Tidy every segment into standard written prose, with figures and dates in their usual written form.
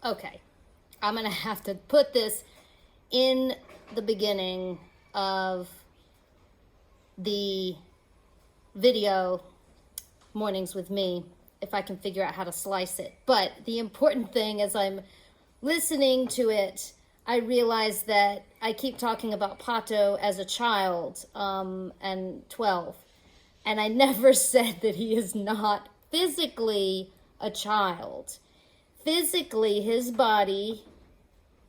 Okay, I'm gonna have to put this in the beginning of the video mornings with me if I can figure out how to slice it. But the important thing as I'm listening to it, I realize that I keep talking about Pato as a child and 12, and I never said that he is not physically a child. Physically, his body,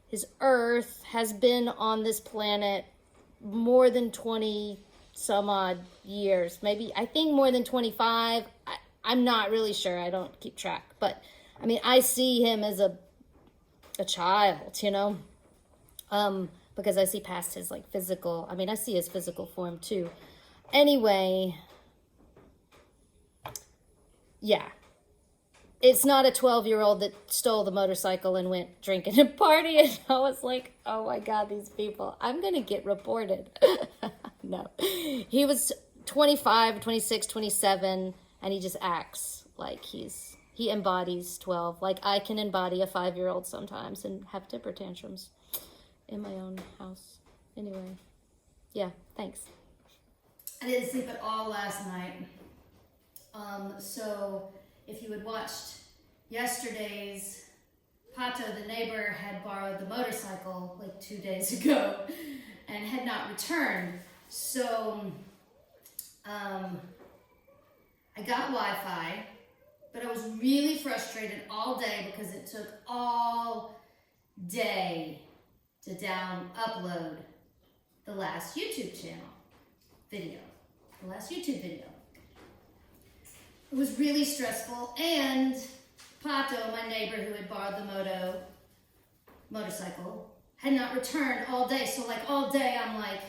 his earth, has been on this planet more than 20 some odd years. Maybe, I think more than 25. I'm not really sure. I don't keep track. But, I mean, I see him as a child, you know? Because I see past his, like, physical, I mean, I see his physical form, too. Anyway, yeah. It's not a 12-year-old that stole the motorcycle and went drinking and partying. I was like, oh my God, these people. I'm going to get reported. No. He was 25, 26, 27, and he just acts like he embodies 12. Like I can embody a 5-year-old sometimes and have temper tantrums in my own house. Anyway, yeah, thanks. I didn't sleep at all last night. So if you had watched yesterday's, Pato, the neighbor, had borrowed the motorcycle like 2 days ago and had not returned. So I got Wi-Fi, but I was really frustrated all day because it took all day to upload the last YouTube video. It was really stressful, and Pato, my neighbor who had borrowed the motorcycle, had not returned all day. So like all day I'm like,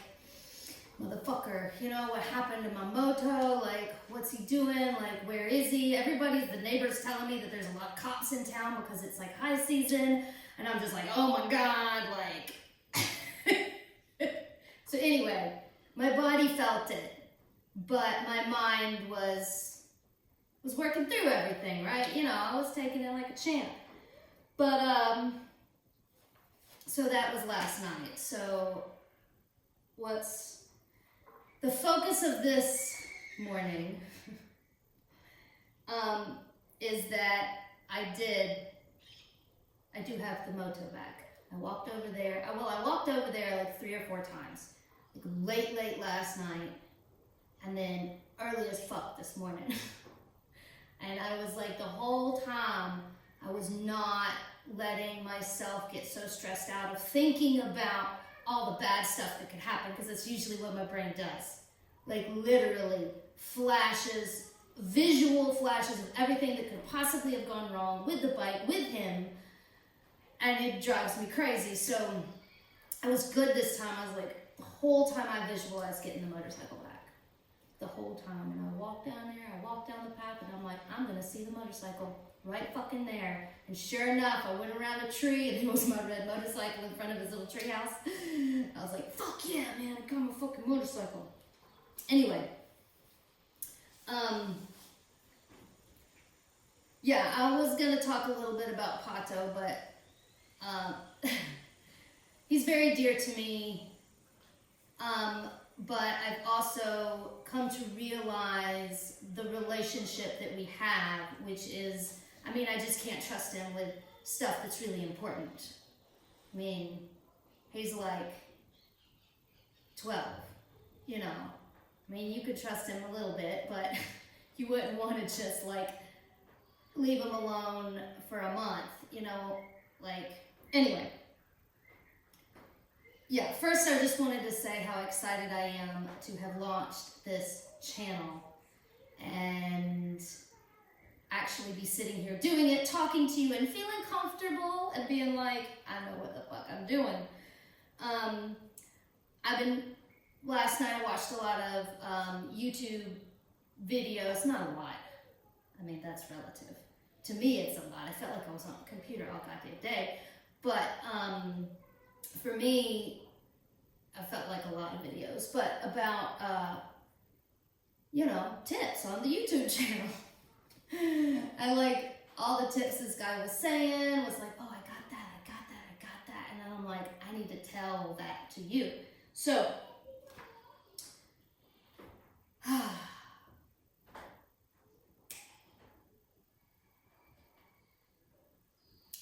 motherfucker, you know, what happened to my moto? Like, what's he doing? Like, where is he? The neighbors telling me that there's a lot of cops in town because it's like high season. And I'm just like, oh my God, like. So anyway, my body felt it, but my mind was working through everything, right? You know, I was taking it like a champ. But, so that was last night. So what's the focus of this morning is that I do have the moto back. I walked over there like 3 or 4 times. Like late last night, and then early as fuck this morning. And I was like, the whole time, I was not letting myself get so stressed out of thinking about all the bad stuff that could happen, because that's usually what my brain does. Like literally visual flashes of everything that could possibly have gone wrong with the bike, with him, and it drives me crazy. So I was good this time. I was like, the whole time I visualized getting the motorcycle back. The whole time. And I walked down the path, and I'm like, I'm gonna see the motorcycle right fucking there. And sure enough, I went around a tree, and it was my red motorcycle in front of his little tree house. I was like, fuck yeah, man, I got my fucking motorcycle. Anyway, yeah, I was gonna talk a little bit about Pato, but he's very dear to me. But I've also come to realize the relationship that we have, which is, I mean, I just can't trust him with stuff that's really important. I mean, he's like 12, you know. I mean, you could trust him a little bit, but you wouldn't want to just like leave him alone for a month, you know, like, anyway. Yeah, first I just wanted to say how excited I am to have launched this channel and actually be sitting here doing it, talking to you and feeling comfortable and being like, I know what the fuck I'm doing. Last night I watched a lot of YouTube videos, not a lot. I mean, that's relative. To me, it's a lot. I felt like I was on a computer all goddamn day. But, for me, I felt like a lot of videos, but about, tips on the YouTube channel. And like all the tips this guy was saying was like, oh, I got like, I need to tell that to you. So,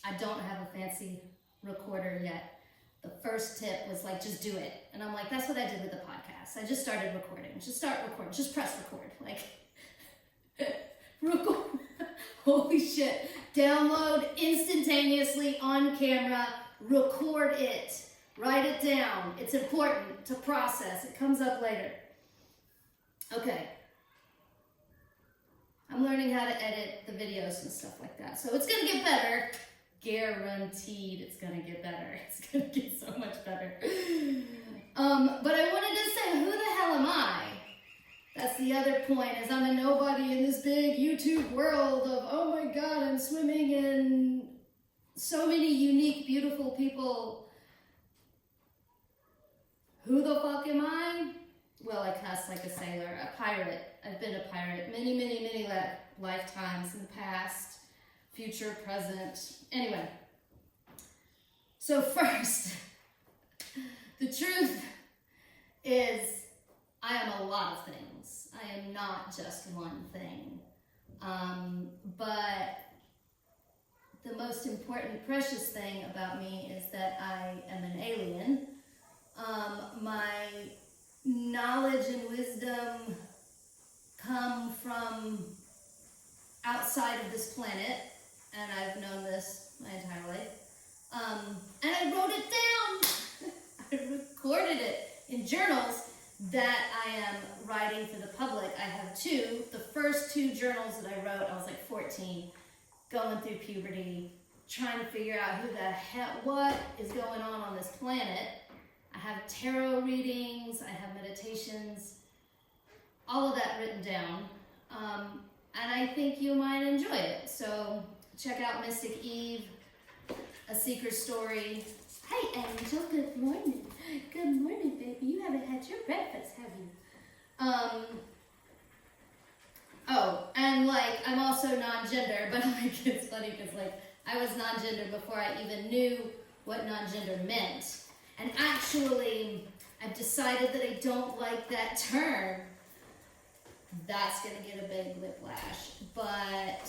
I don't have a fancy recorder yet. The first tip was like, just do it. And I'm like, that's what I did with the podcast. I just started recording. Just start recording. Just press record. Like, record. Holy shit. Download instantaneously on camera. Record it. Write it down. It's important to process. It comes up later. Okay. I'm learning how to edit the videos and stuff like that. So it's going to get better. Guaranteed it's going to get better. It's going to get so much better. But I wanted to say, who the hell am I? That's the other point, is I'm a nobody in this big YouTube world of, oh my God, I'm swimming in so many unique, beautiful people. Who the fuck am I? Well, I cuss like a sailor, a pirate. I've been a pirate many, many, many lifetimes in the past, future, present. Anyway, so first, the truth is I am a lot of things. I am not just one thing. But the most important, precious thing about me is that I am an alien. My knowledge and wisdom come from outside of this planet, and I've known this my entire life. And I wrote it down. I recorded it in journals that I am writing for the public. I have two. The first two journals that I wrote, I was like 14, going through puberty, trying to figure out who the hell, what is going on this planet. I have tarot readings, I have meditations, all of that written down. And I think you might enjoy it. So check out Mystic Eve, A Seeker's Story. Hey Angel, good morning. Good morning, baby. You haven't had your breakfast, have you? Oh, and like, I'm also non-gender, but like, it's funny because like, I was non-gender before I even knew what non-gender meant. And actually, I've decided that I don't like that term. That's gonna get a big whiplash. But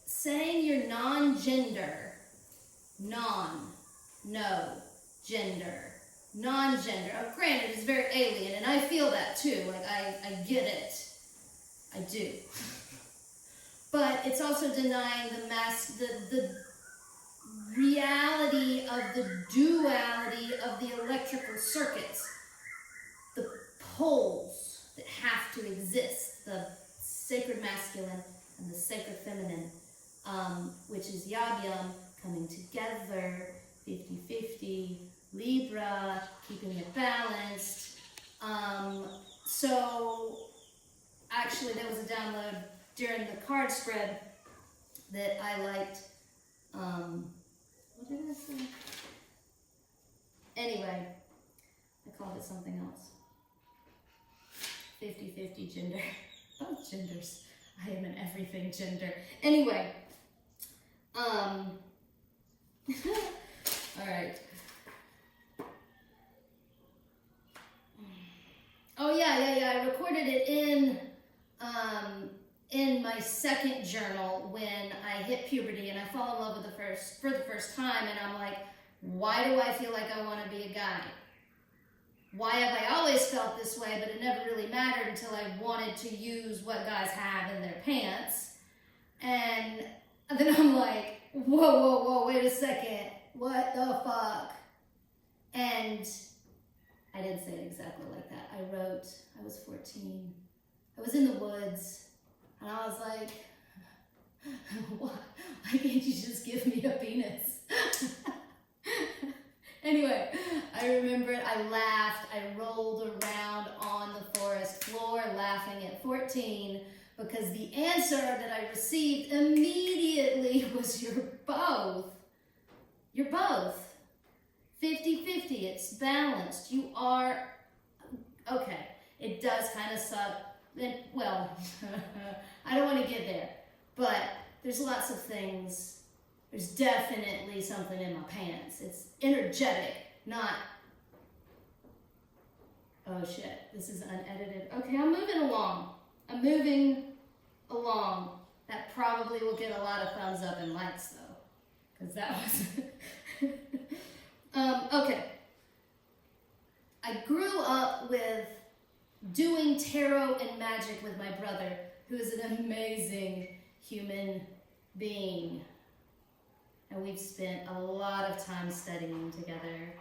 saying you're non-gender, no-gender, non-gender. Oh, granted, it's very alien, and I feel that too. Like, I get it. I do. But it's also denying the reality of the duality of the electrical circuits, the poles that have to exist, the sacred masculine and the sacred feminine, which is Yab-Yum coming together, 50-50, Libra, keeping it balanced. So actually there was a download during the card spread that I liked. What did I say? Anyway, I called it something else. 50-50 gender. Both genders. I am an everything gender. Anyway. All right. Oh yeah. I recorded it in my second journal when I hit puberty and I fall in love with for the first time, and I'm like, why do I feel like I want to be a guy? Why have I always felt this way, but it never really mattered until I wanted to use what guys have in their pants. And then I'm like, whoa, wait a second. What the fuck? And I didn't say it exactly like that. I was 14. I was in the woods, and I was like, why can't you just give me a penis? Anyway, I remember it. I laughed. I rolled around on the forest floor laughing at 14 because the answer that I received immediately was, you're both. You're both. 50-50. It's balanced. You are... Okay, it does kind of suck. Well, I don't want to get there, but there's lots of things There's definitely something in my pants. It's energetic, not, oh shit, this is unedited. Okay, I'm moving along. That probably will get a lot of thumbs up and likes though, because that was, okay. I grew up with doing tarot and magic with my brother, who is an amazing human being. And we've spent a lot of time studying together.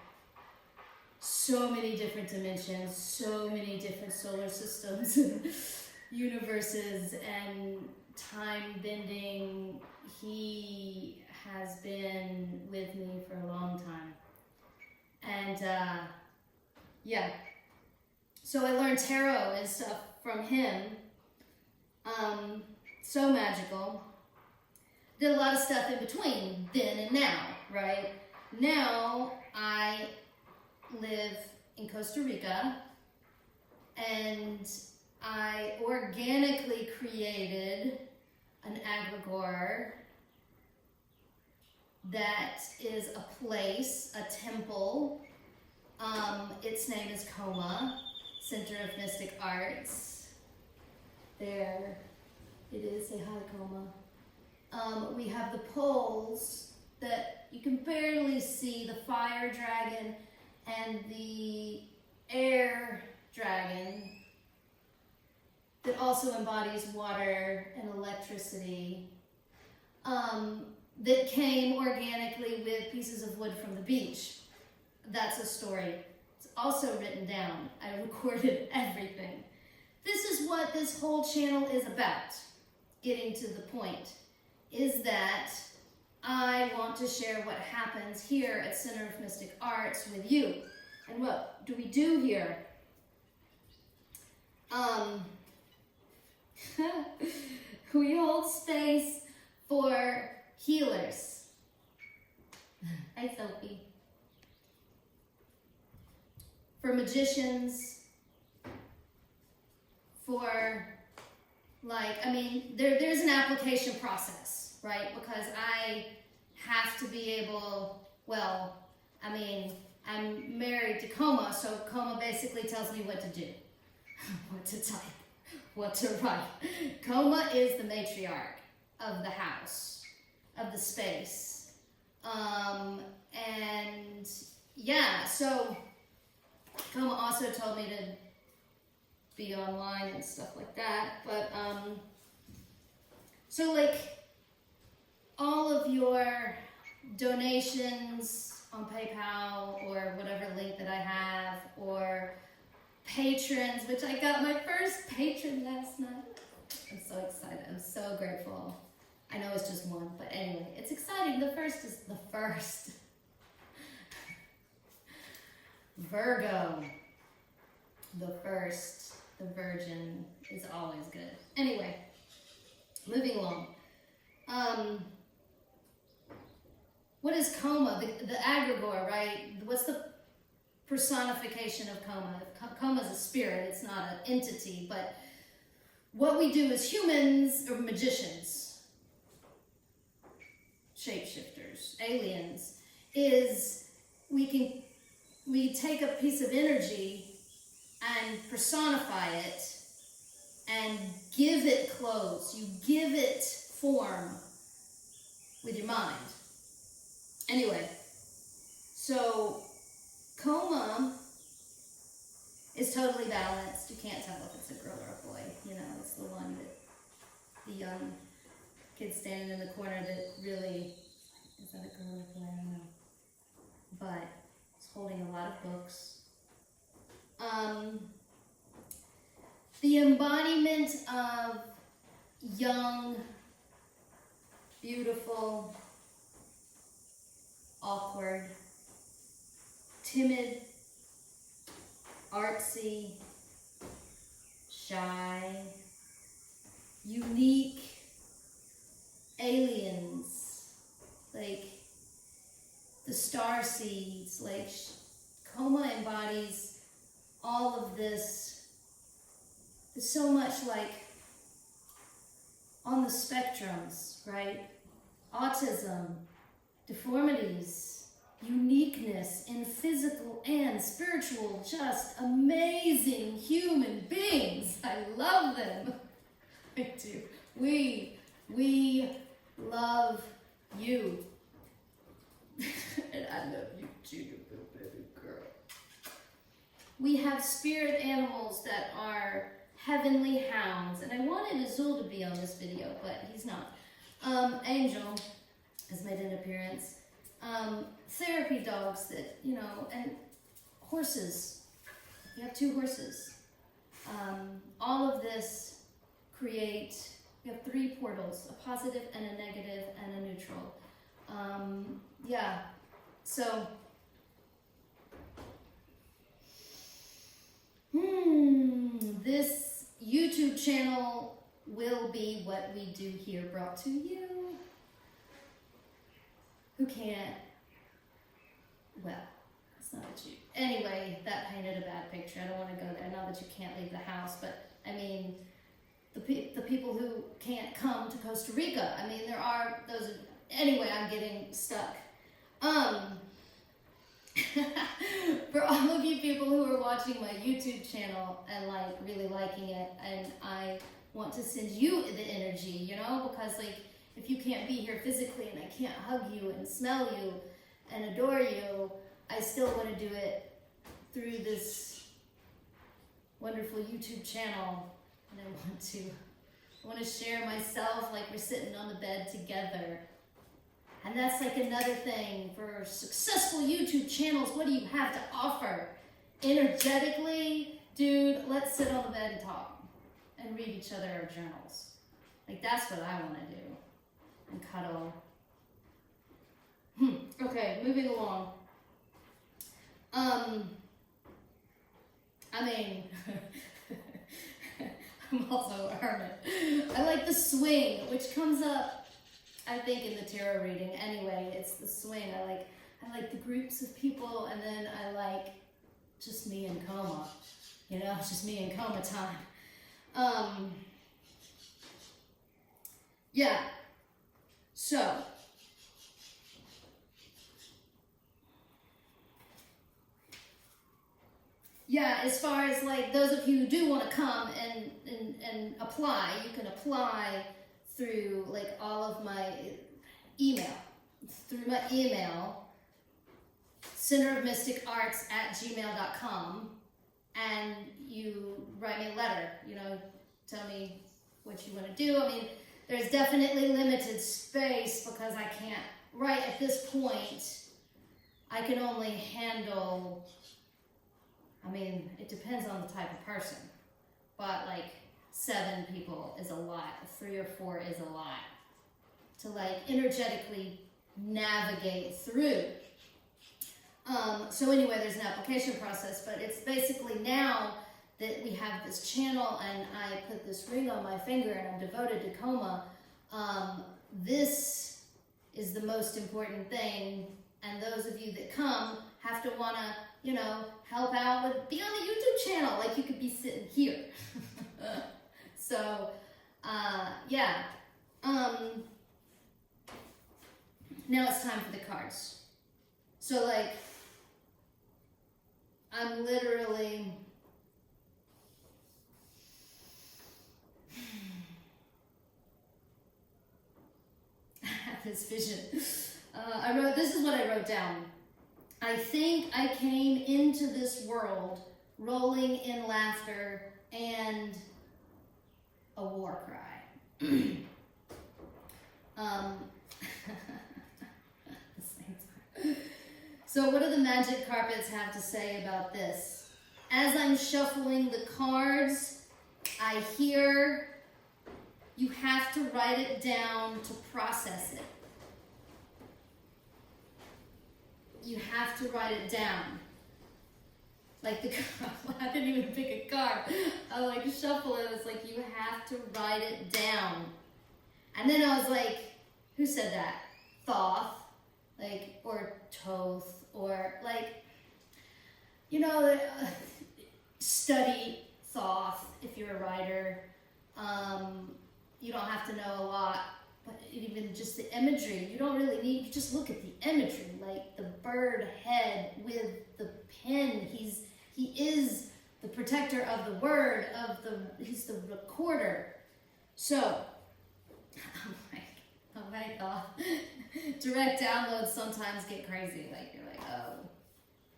So many different dimensions, so many different solar systems, universes, and time bending. He has been with me for a long time. And yeah, so I learned tarot and stuff from him. So magical. Did a lot of stuff in between then and now, right? Now I live in Costa Rica, and I organically created an egregore that is a place, a temple. Its name is Coma, Center of Mystic Arts. There it is, say hi, Coma. We have the poles that you can barely see, the fire dragon and the air dragon that also embodies water and electricity, that came organically with pieces of wood from the beach. That's a story. It's also written down. I recorded everything. This is what this whole channel is about. Getting to the point is that I want to share what happens here at Center of Mystic Arts with you. And what do we do here? We hold space for healers. Hi, Sophie. For magicians, for there's an application process, right? Because I have to be able, I'm married to Coma, so Coma basically tells me what to do, what to type, what to write. Coma is the matriarch of the house, of the space. And yeah, so Coma also told me to be online and stuff like that, but so all of your donations on PayPal or whatever link that I have, or patrons, which I got my first patron last night. I'm so excited. I'm so grateful. I know it's just one, but anyway, it's exciting. The first is the first. Virgo. The first. The virgin is always good. Anyway, moving along. What is Coma? The egregore, right? What's the personification of Coma? Coma is a spirit, it's not an entity, but what we do as humans, or magicians, shapeshifters, aliens, is we take a piece of energy and personify it and give it clothes. You give it form with your mind. Anyway, so Coma is totally balanced. You can't tell if it's a girl or a boy. You know, it's the one that the young kid standing in the corner that really, is that a girl or a boy? I don't know. But it's holding a lot of books. The embodiment of young, beautiful, awkward, timid, artsy, shy, unique aliens, like the star seeds, like Coma embodies all of this. It's so much like on the spectrums, right? Autism, deformities, uniqueness in physical and spiritual, just amazing human beings. I love them. I do. We love you. And I love you too, you little baby girl. We have spirit animals that are heavenly hounds, and I wanted Azul to be on this video, but he's not. Angel has made an appearance. Therapy dogs that, you know, and horses. You have 2 horses. All of this create, we have 3 portals, a positive and a negative and a neutral. Yeah, so, this YouTube channel will be what we do here, brought to you who can't, well, it's not what you, anyway, that painted a bad picture. I don't want to go there, not that you can't leave the house, but I mean, the people who can't come to Costa Rica, I mean, there are those, anyway, I'm getting stuck. For all of you people who are watching my YouTube channel and like really liking it, and I want to send you the energy, you know, because like if you can't be here physically and I can't hug you and smell you and adore you, I still want to do it through this wonderful YouTube channel, and I want to share myself like we're sitting on the bed together. And that's like another thing for successful YouTube channels. What do you have to offer? Energetically, dude, let's sit on the bed and talk and read each other our journals. Like that's what I want to do. And cuddle. Okay, moving along. I mean, I'm also a hermit. I like the swing, which comes up I think in the tarot reading. Anyway, it's the swing. I like the groups of people, and then I like just me in coma. You know, just me in coma time. Yeah. So yeah, as far as like those of you who do want to come and apply, you can apply through like all of my email, centerofmysticarts@gmail.com, and you write me a letter, you know, tell me what you want to do. I mean, there's definitely limited space because I can't, right at this point, I can only handle, I mean, it depends on the type of person, but like 7 people is a lot, 3 or 4 is a lot to like energetically navigate through. So anyway, there's an application process, but it's basically now that we have this channel and I put this ring on my finger and I'm devoted to coma, this is the most important thing, and those of you that come have to want to, you know, help out with, be on the YouTube channel, like you could be sitting here. So, yeah. Now it's time for the cards. So, like, I'm literally I have this vision. This is what I wrote down. I think I came into this world rolling in laughter and a war cry. So what do the magic carpets have to say about this? As I'm shuffling the cards, I hear you have to write it down to process it. You have to write it down. Like I didn't even pick a card. I like shuffle it. It's like you have to write it down. And then I was like, who said that? Thoth, like, or Toth, or like, you know, study Thoth if you're a writer. You don't have to know a lot, but even just the imagery. You don't really need, you just look at the imagery, like the bird head with the pen. He is the protector of the word, he's the recorder. So, oh my God. Direct downloads sometimes get crazy. Like, you're like, oh,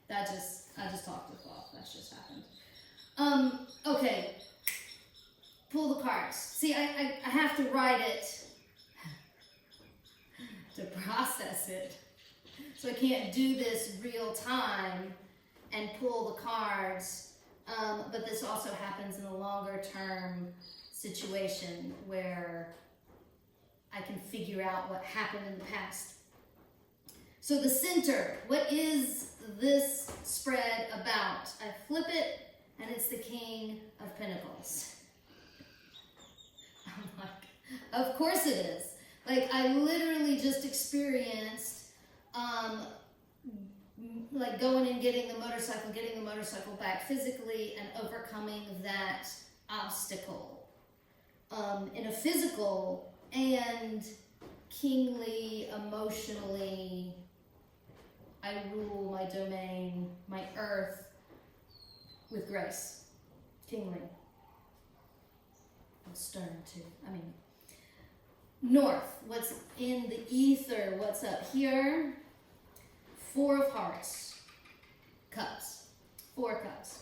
I just talked with off. That's just happened. Okay. Pull the cards. See, I have to write it to process it. So I can't do this real time and pull the cards. But this also happens in a longer term situation where I can figure out what happened in the past. So the center, what is this spread about? I flip it and it's the King of Pentacles. I'm like, of course it is. Like, I literally just experienced like going and getting the motorcycle back physically and overcoming that obstacle in a physical and kingly, emotionally, I rule my domain, my earth with grace. Kingly. And stern too. I mean, north, what's in the ether, what's up here? Four of Hearts. Cups. 4 cups.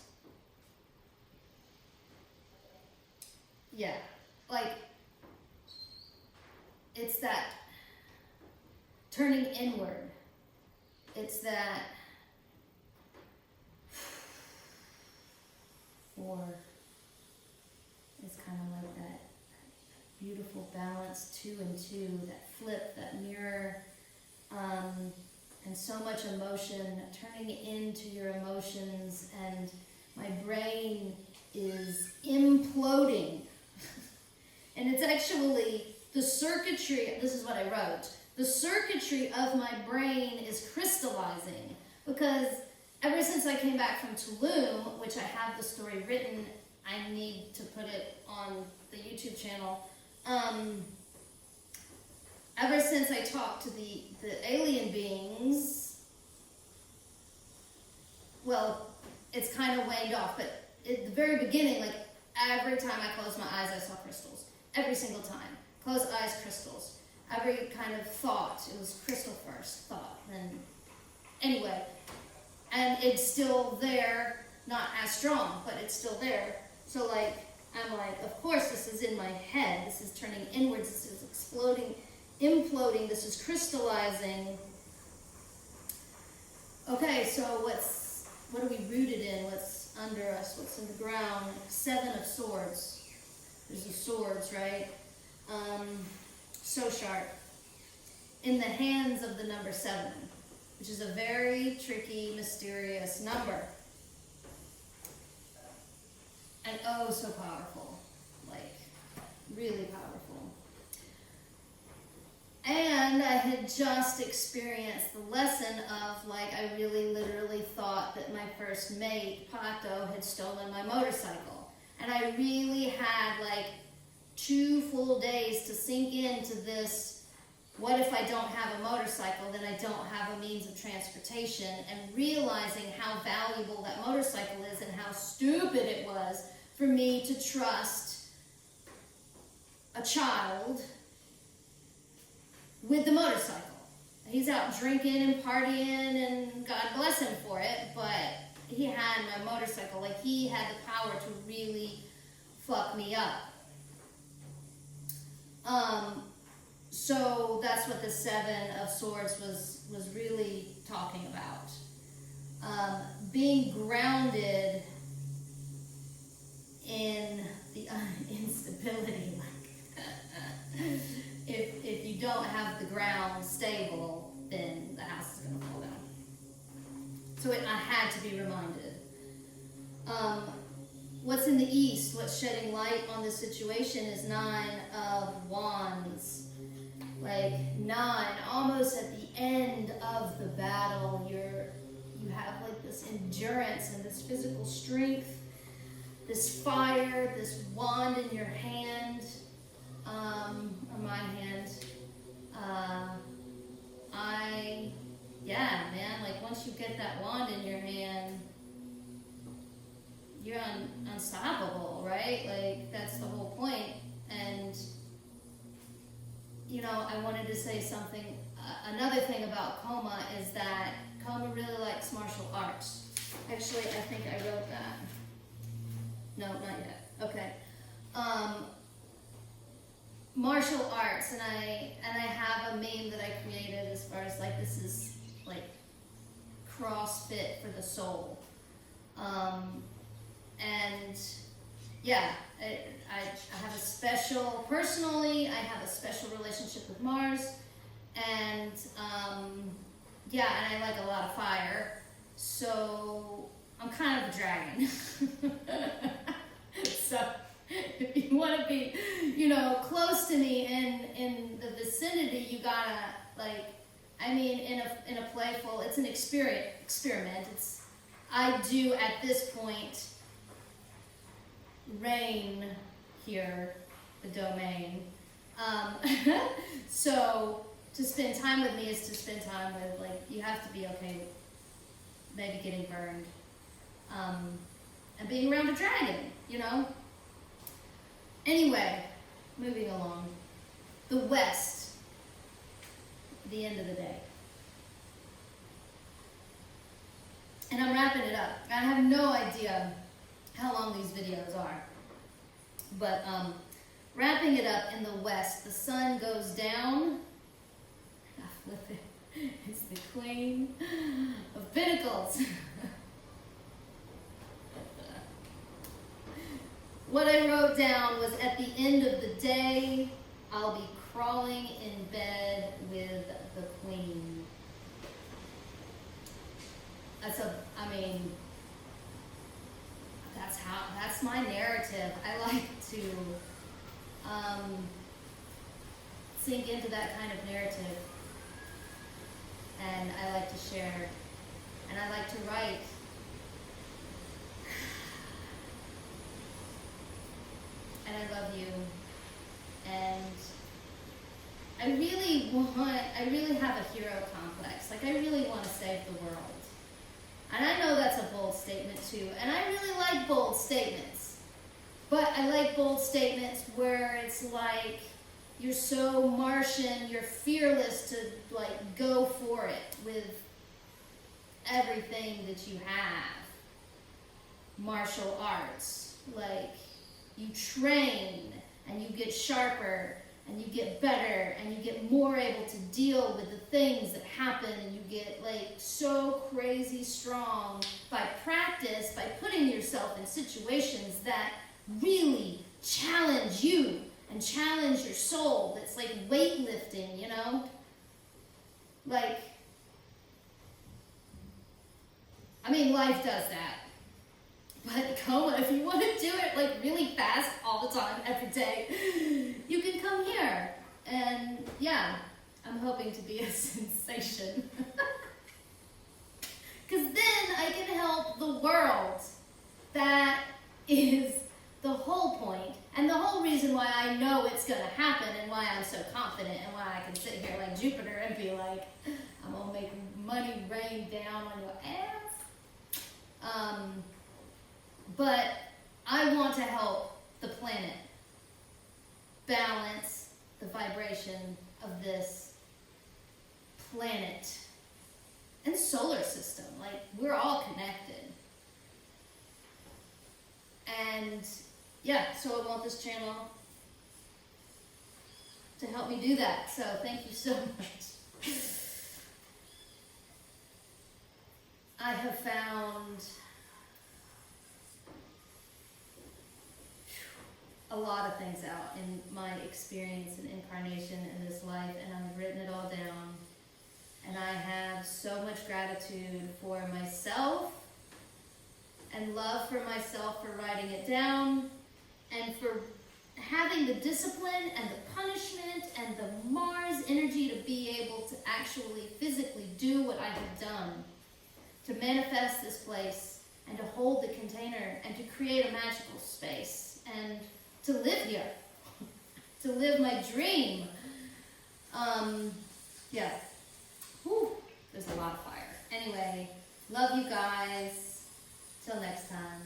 Yeah. Like, it's that turning inward. It's that 4 is kind of like that beautiful balance, 2 and 2, that flip, that mirror, and so much emotion, turning into your emotions, and my brain is imploding. And it's actually the circuitry, this is what I wrote, the circuitry of my brain is crystallizing, because ever since I came back from Tulum, which I have the story written, I need to put it on the YouTube channel, ever since I talked to the alien beings, well, it's kind of waned off, but at the very beginning, like, every time I closed my eyes, I saw crystals. Every single time. Close eyes, crystals. Every kind of thought, it was crystal first thought. Then, anyway, and it's still there, not as strong, but it's still there. So, like, I'm like, of course this is in my head. This is turning inwards. This is exploding, imploding. This is crystallizing. Okay, so what are we rooted in? What's under us? What's in the ground? 7 of Swords. There's the swords, right? So sharp. In the hands of the number 7, which is a very tricky, mysterious number. And oh, so powerful. Like, really powerful. And I had just experienced the lesson of, like, I really literally thought that my first mate, Pato, had stolen my motorcycle. And I really had, like, 2 full days to sink into this, what if I don't have a motorcycle, then I don't have a means of transportation, and realizing how valuable that motorcycle is and how stupid it was for me to trust a child with the motorcycle. He's out drinking and partying, and God bless him for it, but he had my motorcycle. Like, he had the power to really fuck me up. So that's what the 7 of Swords was really talking about. Being grounded in the instability. Like, if you don't have the ground stable, then the house is going to fall down. So I had to be reminded. What's in the east, what's shedding light on this situation is 9 of Wands. Like, 9, almost at the end of the battle, you have like this endurance and this physical strength, this fire, this wand in your hand, or my hand, Yeah, man, like once you get that wand in your hand, you're unstoppable, right? Like that's the whole point. And I wanted to say something. Another thing about Coma is that Coma really likes martial arts. Actually, I think I wrote that. No, not yet. Okay. Martial arts, and I have a meme that I created as far as like this is like CrossFit for the soul. And yeah, I have a special, personally, I have a special relationship with Mars, and yeah, and I like a lot of fire, so I'm kind of a dragon. So if you want to be, close to me in the vicinity, you gotta in a playful, it's an experiment. I do at this point reign here, the domain. So to spend time with me is to spend time with, you have to be okay with maybe getting burned. And being around a dragon, Anyway, moving along. The West, the end of the day. And I'm wrapping it up. I have no idea how long these videos are. But wrapping it up, in the West, the sun goes down. It's the Queen of Pentacles. What I wrote down was, at the end of the day, I'll be crawling in bed with the Queen. That's my narrative. I like to sink into that kind of narrative. And I like to share. And I like to write. And I love you. And I really have a hero complex. I really want to save the world. And I know that's a bold statement too. And I really like bold statements. But I like bold statements where it's like, you're so Martian, you're fearless to go for it with everything that you have. Martial arts, you train and you get sharper and you get better and you get more able to deal with the things that happen, and you get so crazy strong by practice, by putting yourself in situations that really challenge you and challenge your soul. That's like weightlifting, life does that. But Coma, if you want to do it really fast all the time, every day, you can come here. And yeah, I'm hoping to be a sensation. Because then I can help the world. That is the whole point. And the whole reason why I know it's going to happen, and why I'm so confident, and why I can sit here like Jupiter and be like, I'm going to make money rain down on your ass. But I want to help the planet balance the vibration of this planet and solar system. We're all connected. And yeah, so I want this channel to help me do that. So thank you so much. I have found a lot of things out in my experience and incarnation in this life, and I've written it all down. And I have so much gratitude for myself and love for myself for writing it down, and for having the discipline and the punishment and the Mars energy to be able to actually physically do what I have done, to manifest this place and to hold the container and to create a magical space and to live here, to live my dream. Yeah. Whew, there's a lot of fire. Anyway, love you guys. Till next time.